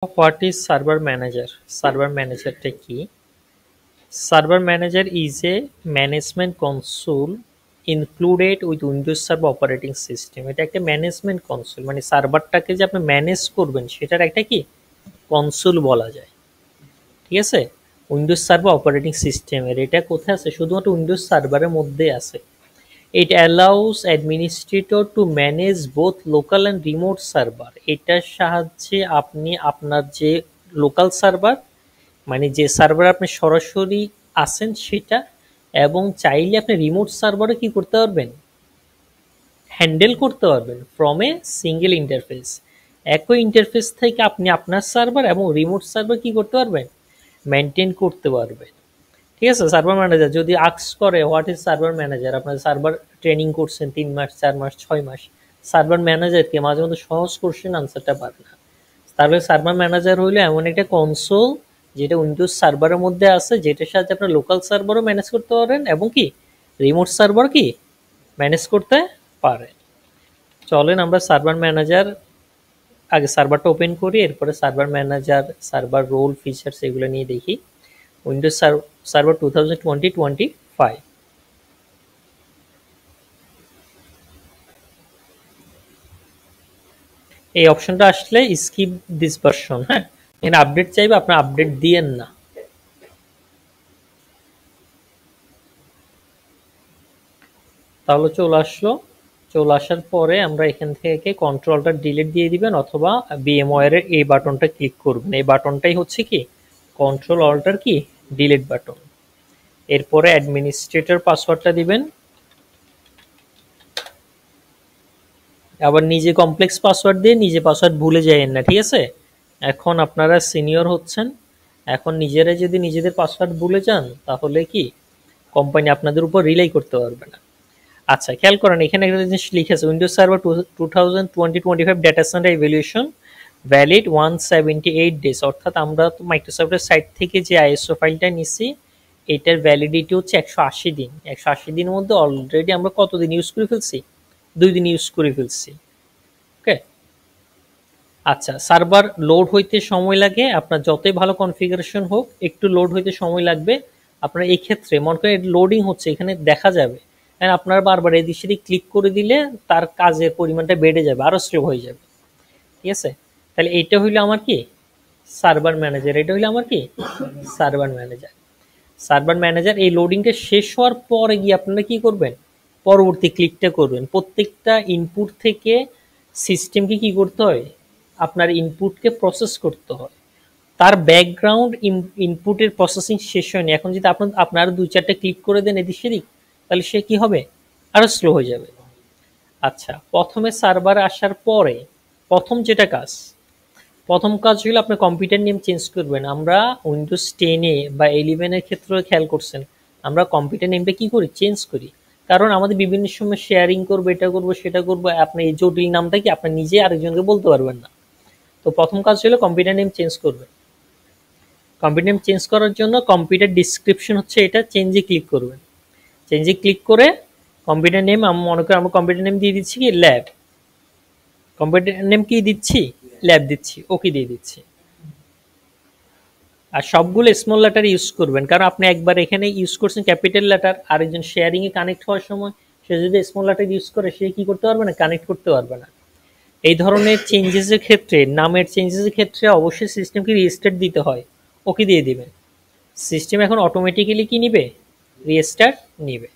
What is server manager? Server manager কি? Server manager is a management console included with Windows Server operating system. এটা একটা management console, মানে সার্ভারটাকে যে আপনি manage করবেন সেটার একটা কি কনসোল বলা যায়। ঠিক আছে, উইন্ডোজ সার্ভার অপারেটিং সিস্টেমের এটা কোথায় আছে? শুধুমাত্র উইন্ডোজ সার্ভারের মধ্যে আছে। It allows administrator to manage both local and remote server. এটার সাহায্যে আপনি আপনার যে লোকাল সার্ভার, মানে যে সার্ভার আপনি সরাসরি আছেন সেটা, এবং চাইলে আপনি রিমোট সার্ভারে কি করতে পারবেন, হ্যান্ডেল করতে পারবেন ফ্রম এ সিঙ্গেল ইন্টারফেস। একই ইন্টারফেস থেকে আপনি আপনার সার্ভার এবং রিমোট সার্ভার কি করতে পারবেন, মেনটেন করতে পারবেন। ঠিক আছে, সার্ভার ম্যানেজার যদি আক্স করে হোয়াট ইজ সার্ভার ম্যানেজার, আপনার সার্ভার ট্রেনিং করছেন 3 মাস 4 মাস 6 মাস, সার্ভার ম্যানেজারকে মাঝে মধ্যে সহজ কোশ্চেন আনসারটা পারে না। তাহলে সার্ভার ম্যানেজার হইলো এমন একটা কনসোল যেটা উইন্ডোজ সার্ভারের মধ্যে আছে, যেটার সাথে আপনার লোকাল সার্ভারও ম্যানেজ করতে পারেন এবং কি রিমোট সার্ভার কি ম্যানেজ করতে পারেন। চলেন আমরা সার্ভার ম্যানেজার আগে সার্ভারটা ওপেন করি, এরপরে server manager, server role, features এগুলো নিয়ে দেখি। উইন্ডোজ সার্ভার 2020-25 এই অপশনটা আসলে স্কিপ দিস ভার্সন। হ্যাঁ, এখানে আপডেট চাইবে, আপনার আপডেট দিয়েন না। তাহলে চলে আসার পরে আমরা এখান থেকে কন্ট্রোলটা ডিলিট দিয়ে দিবেন অথবা VMware এর এই বাটনটা ক্লিক করবেন। এই বাটনটাই হচ্ছে কি কন্ট্রোল অল্টার কি ডিলিট বাটন। এরপরে অ্যাডমিনিস্ট্রেটর পাসওয়ার্ডটা দিবেন, আবার নিজে কমপ্লেক্স পাসওয়ার্ড দিয়ে নিজে পাসওয়ার্ড ভুলে যাবেন না। ঠিক আছে, এখন আপনারা সিনিয়র হচ্ছেন, এখন নিজেরা যদি নিজেদের পাসওয়ার্ড ভুলে যান তাহলে কি কোম্পানি আপনাদের উপর রিলাই করতে পারবে না। আচ্ছা, খেয়াল করেন এখানে একটা জিনিস লিখেছে, Windows server 2020-25 data centre evaluation valid 178 days. অর্থাৎ আমরা তো মাইক্রোসফটের সাইট থেকে যে আইএসও ফাইলটা নিছি এটার ভ্যালিডিটি হচ্ছে 180 দিন। 180 দিনের মধ্যে অলরেডি আমরা কতদিন ইউজ করে ফেলছি? 2 দিন ইউজ করে ফেলছি। ওকে, আচ্ছা, সার্ভার লোড হইতে সময় লাগে, আপনার যতই ভালো কনফিগারেশন হোক একটু লোড হইতে সময় লাগবে। আপনার এই ক্ষেত্রে মনে করেন লোডিং হচ্ছে, এখানে দেখা যাবে, আপনার বারবার এদিক সেদিক ক্লিক করে দিলে তার কাজের পরিমাণটা বেড়ে যাবে, আরো স্লো হয়ে যাবে। ঠিক আছে, তাহলে এটা হইলো আমার কি সার্ভার ম্যানেজার, এটা হইলো আমার কি সার্ভার ম্যানেজার। সার্ভার ম্যানেজার এই লোডিংটা শেষ হওয়ার পরে গিয়ে আপনারা কি করবেন, পরবর্তী ক্লিকটা করবেন। প্রত্যেকটা ইনপুট থেকে সিস্টেমকে কি করতে হয়, আপনার ইনপুটকে প্রসেস করতে হয়। তার ব্যাকগ্রাউন্ড ইনপুটের প্রসেসিং শেষ হয়নি, এখন যদি আপনারা 2-4টা ক্লিক করে দেন এদিক সেদিক, তাহলে সে কি হবে, আরো স্লো হয়ে যাবে। আচ্ছা, প্রথমে সার্ভার আসার পরে প্রথম কাজ হলো আপনি কম্পিউটার নেম চেঞ্জ করবেন। আমরা উইন্ডোজ 10-এ বা 11-এর ক্ষেত্রে খেয়াল করছেন, আমরা কম্পিউটার নেমটা কি করি, চেঞ্জ করি, কারণ আমাদের বিভিন্ন সময় শেয়ারিং করবো, এটা করবো সেটা করবো, আপনি এই জটিল নামটা কি আপনি নিজে আরেকজনকে বলতে পারবেন না। তো প্রথম কাজ হলো কম্পিউটার নেম চেঞ্জ করবেন। কম্পিউটার নেম চেঞ্জ করার জন্য কম্পিউটার ডিসক্রিপশন হচ্ছে এটা, চেঞ্জে ক্লিক করবেন। চেঞ্জে ক্লিক করে কম্পিউটার নেম, আমি মনে করি আমরা কম্পিউটার নেম দিয়ে দিচ্ছি কি ল্যাব, কম্পিউটার নেম কি দিচ্ছি, ল্যাব দিচ্ছি, ওকে দিয়ে দিচ্ছি। আর সবগুলো স্মল লেটার ইউজ করবেন, কারণ আপনি একবার এখানে ইউজ করছেন ক্যাপিটাল লেটার, আরেকজন শেয়ারিং এ কানেক্ট হওয়ার সময় সে যদি স্মল লেটার ইউজ করে সে কি করতে পারবে না, কানেক্ট করতে পারবে না। এই ধরনের চেঞ্জেসের ক্ষেত্রে, নামের চেঞ্জেসের ক্ষেত্রে অবশ্যই সিস্টেমকে রিস্টার্ট দিতে হয়, ওকে দিয়ে দিবেন। সিস্টেম এখন অটোমেটিক্যালি কি নিবে, রিস্টার্ট নিবে।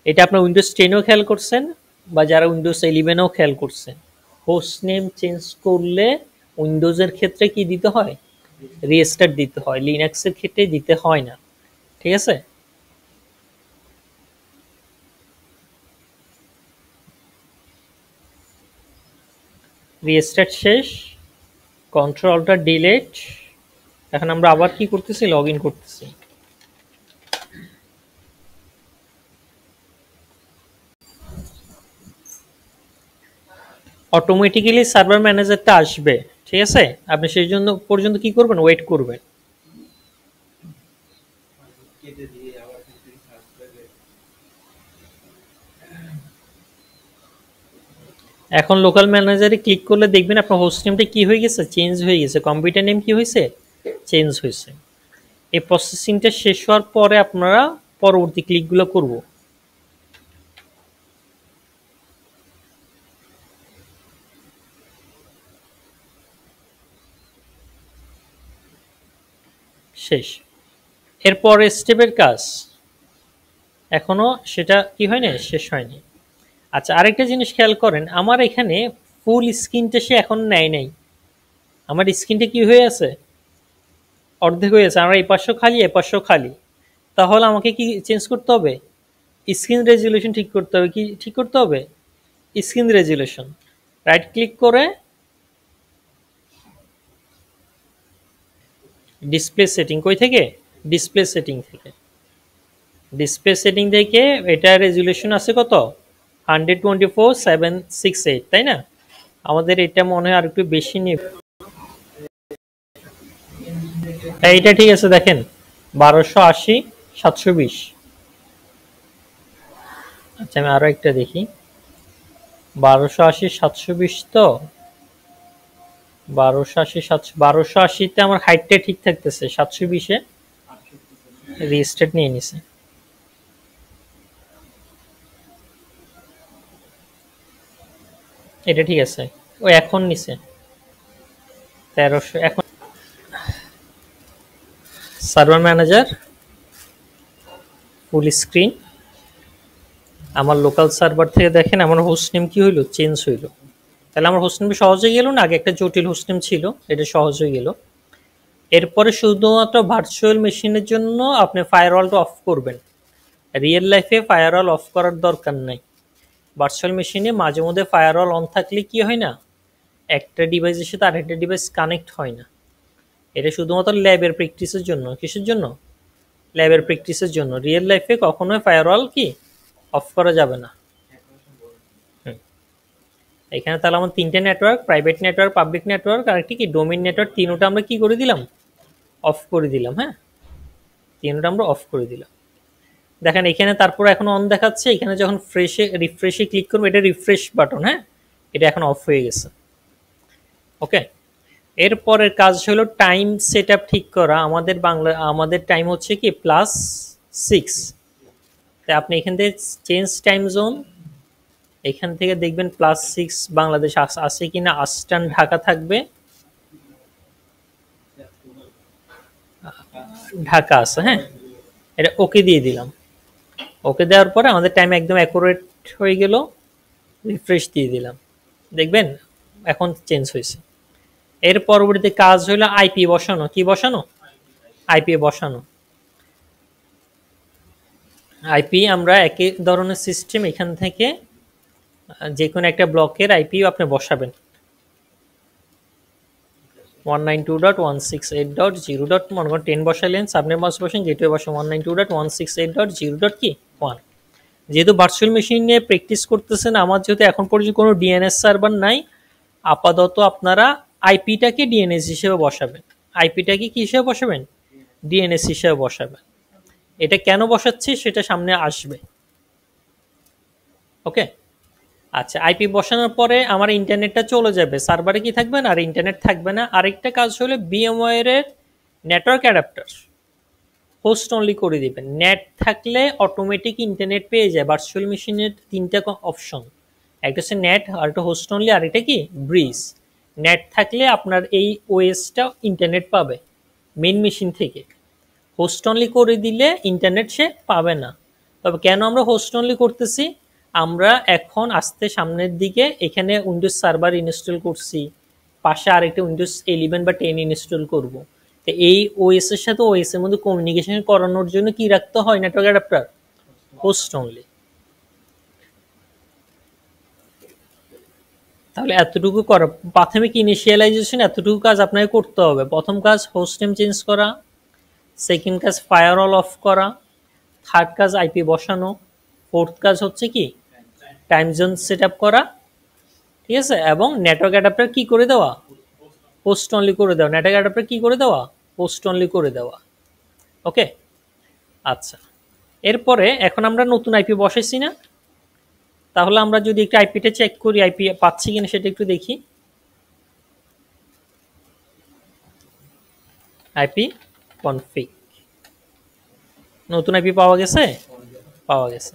এটা আপনার উইন্ডোজ 10-এও খেয়াল করছেন বা যারা উইন্ডোজ 11-এও খেয়াল করছেন, হোস্ট নেম চেঞ্জ করলে উইন্ডোজের ক্ষেত্রে কি দিতে হয়, রিস্টার্ট দিতে হয়, লিনাক্সের ক্ষেত্রে দিতে হয় না। ঠিক আছে, রিস্টার্ট শেষ, কন্ট্রোলটা ডিলিট। এখন আমরা আবার কি করতেছি, লগ ইন করতেছি। অটোমেটিক্যালি সার্ভার ম্যানেজারটা আসবে। ঠিক আছে, আপনি সেই জন্য পর্যন্ত কি করবেন, ওয়েট করবেন। এখন লোকাল ম্যানেজারে ক্লিক করলে দেখবেন আপনার হোস্ট নেমটা কি হয়ে গেছে, চেঞ্জ হয়ে গেছে, কম্পিউটার নেম কি হয়েছে, চেঞ্জ হয়েছে। এই প্রসেসিংটা শেষ হওয়ার পরে আপনারা পরবর্তী ক্লিকগুলো করব। শেষ। এরপরে স্টেপের কাজ এখনো সেটা কি হয়নি, শেষ হয়নি। আচ্ছা, আরেকটা জিনিস খেয়াল করেন, আমার এখানে ফুল স্ক্রিনটা সে এখন নেয় নাই, আমার স্ক্রিনটা কি হয়ে আছে, অর্ধেক হয়ে আছে, আমার এই পাশেও খালি এ পাশেও খালি। তাহলে আমাকে কি চেঞ্জ করতে হবে, স্ক্রিন রেজুলেশন ঠিক করতে হবে। কি ঠিক করতে হবে, স্ক্রিন রেজুলেশন। রাইট ক্লিক করে ডিসপ্লে সেটিং, কই থেকে, ডিসপ্লে সেটিং থেকে, ডিসপ্লে সেটিং থেকে এটা রেজুলেশন আছে কত, 124/768, তাই না? আমাদের এটা মনে হয় আর একটু বেশি নেবে। এইটা ঠিক আছে, দেখেন 1280/720। আচ্ছা, আমি আরো একটা দেখি, 1280/720, তো 1280/700, 1280-তে আমার হাইটটা ঠিক থাকতেছে, 720-এ রিস্টার্ট নিয়ে নিছে। এটা ঠিক আছে, ও এখন নিছে 1300। এখন সার্ভার ম্যানেজার ফুল স্ক্রিন, আমার লোকাল সার্ভার থেকে দেখেন আমার হোস্ট নেম কি হইলো, চেঞ্জ হইলো। তাহলে আমার হোস্ট নেম সহজ হয়ে গেল না, আগে একটা জটিল হোস্ট নেম ছিল, এটা সহজ হয়ে গেল। এরপরে শুধুমাত্র ভার্চুয়াল মেশিনের জন্য আপনি ফায়ারওয়ালটা অফ করবেন, রিয়েল লাইফে ফায়ারওয়াল অফ করার দরকার নাই। ভার্চুয়াল মেশিনে মাঝে মধ্যে ফায়ারওয়াল অন থাকলে কি হয় না, একটা ডিভাইসের সাথে আরেকটা ডিভাইস কানেক্ট হয় না। এটা শুধুমাত্র ল্যাবের প্র্যাকটিসের জন্য। কিসের জন্য, ল্যাবের প্র্যাকটিসের জন্য। রিয়েল লাইফে কখনোই ফায়ারওয়াল কি অফ করা যাবে না। এখানে তাহলে আমার তিনটে network, private network, public network আর একটি কি ডোমেইন নেটওয়ার্ক, তিনটা আমরা কি করে দিলাম, অফ করে দিলাম। হ্যাঁ, তিনটা আমরা অফ করে দিলাম। দেখেন এখানে তারপর এখন অন দেখাচ্ছে, এখানে যখন রিফ্রেশে ক্লিক করবো, এটা রিফ্রেশ বাটন, হ্যাঁ, এটা এখন অফ হয়ে গেছে। ওকে, এরপরের কাজ হলো টাইম সেট আপ ঠিক করা। আমাদের টাইম হচ্ছে কি +6। তাই আপনি এখান থেকে চেঞ্জ টাইম জোন, এখান থেকে দেখবেন +6 বাংলাদেশ আছে কিনা, আস্টার্ন ঢাকা থাকবে, ঢাকা আছে। হ্যাঁ, এটা ওকে দিয়ে দিলাম। ওকে দেওয়ার পরে আমাদের টাইম একদম অ্যাকুরেট হয়ে গেল। রিফ্রেশ দিয়ে দিলাম, দেখবেন এখন চেঞ্জ হয়েছে। এর পরবর্তী কাজ হলো আইপি বসানো। কি বসানো, আইপি বসানো। আইপি আমরা একই ধরনের সিস্টেম, এখান থেকে যে কোনো একটা ব্লকের আইপি আপনি বসাবেন। 192.168.0. মনে করেন 10 বসাইলেন, সাবনেট মাস্ক বসেন, গেটওয়ে বসেন 192.168.0 যেহেতু ভার্চুয়াল মেশিন নিয়ে প্র্যাকটিস করতেছেন, আমার যেহেতু এখন পর্যন্ত কোনো ডিএনএস সার্ভার নাই, আপাতত আপনারা আইপিটাকে ডিএনএস হিসেবে বসাবেন। আইপিটাকে কি হিসেবে বসাবেন, ডিএনএস হিসেবে বসাবেন। এটা কেন বসাচ্ছি সেটা সামনে আসবে। ওকে, আচ্ছা, আইপি বসানোর পরে আমার ইন্টারনেটটা চলে যাবে, সার্ভারে কি থাকবে না, আর ইন্টারনেট থাকবে না। আরেকটা কাজ হলো VMware-এর নেটওয়ার্ক অ্যাডাপ্টার হোস্ট অনলি করে দিবেন। নেট থাকলে অটোমেটিক ইন্টারনেট পেয়ে যায়। ভার্চুয়াল মেশিনের তিনটা অপশন, একটা হচ্ছে নেট, আর একটা হোস্ট অনলি, আর এটা কি ব্রিজ। নেট থাকলে আপনার এই ওএসটা ইন্টারনেট পাবে মেইন মেশিন থেকে। হোস্ট অনলি করে দিলে ইন্টারনেট সে পাবে না। তবে কেন আমরা হোস্ট অনলি করতেছি, আমরা এখন আসতে সামনের দিকে এখানে উইন্ডোজ সার্ভার ইনস্টল করছি, পাশে আরেকটা উইন্ডোজ 11 বা 10 ইনস্টল করব। তো এই ওএস এর সাথে ওএস এর মধ্যে কমিউনিকেশন করানোর জন্য কি রাখতে হয়, নেটওয়ার্ক অ্যাডাপ্টার, হোস্ট অনলি। তাহলে এতটুকু করা প্রাথমিক ইনিশিয়ালাইজেশন, এতটুকু কাজ আপনাকে করতে হবে। প্রথম কাজ হোস্ট নেম চেঞ্জ করা, সেকেন্ড কাজ ফায়ারওয়াল অফ করা, থার্ড কাজ আইপি বসানো, ফোর্থ কাজ হচ্ছে কি টাইম জোন সেট আপ করা, ঠিক আছে, এবং নেটওয়ার্ক অ্যাডাপ্টার কি করে দেওয়া, হোস্ট অনলি করে দেওয়া। নেটওয়ার্ক অ্যাডাপ্টার কি করে দেওয়া, হোস্ট অনলি করে দেওয়া। ওকে, আচ্ছা, এরপরে এখন আমরা নতুন আইপি বসাইছি না, তাহলে আমরা যদি একটু আইপিটা চেক করি, আইপি পাচ্ছি কিনা সেটা একটু দেখি। আইপি কনফিগ, নতুন আইপি পাওয়া গেছে, পাওয়া গেছে।